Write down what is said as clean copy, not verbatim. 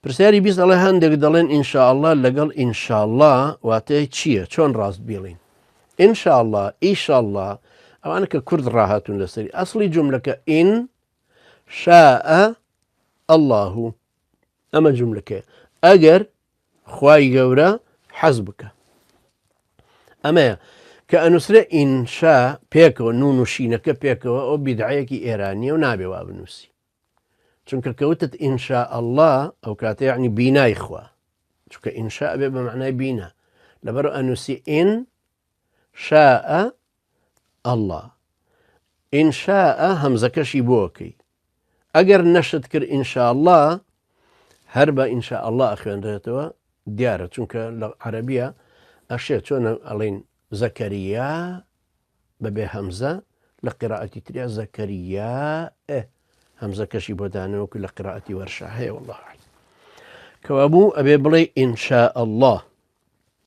پرسیاری بیست ئەڵێ هەندێک دەڵێن ئینشاءالله لەگەڵ ئینشاءالله واتای چییە؟ چۆن ڕاست بێڵین؟ ئینشاءالله، ئیشاءالله ئەوانە کە کورد ڕاهاتون لەسەری ئەسڵی جملەکە ئین شاء الله ئەمە جملەکە ئەگەر خوای گەورە حەز بکە ئەمەیە کە ئەنووسرە ئینشا پێکەوە نون و شینەکە پێکەوە ئەو بیدعەیەکی ئێرانیە و نابێ وا بنووسی چونکە کەوتت ئینشاء الله ئەو کاتە یعنی بینای خوا چونکە ئینشاء بێ بە معنای بینا لەبەر ئەنووسی ئین شاء الله ئینشاء هەمزەکەشی بۆکەی ئەگەر نەشت کرد ئینشاء الله هەر بە ئینشاء الله ئەخوێنرێتەوە دیارە چونکە لە عەرەبیە ئەشێ چۆن ئەڵێن زەکەریا بەبێ هەمزە لە قراءەتی تریا زەکەریا هەمزەکەشی بۆ دانەوەکو لە قراءەتی وەرشە هەیە والله کەوابوو ئەبێ بڵێ ئینشاء الله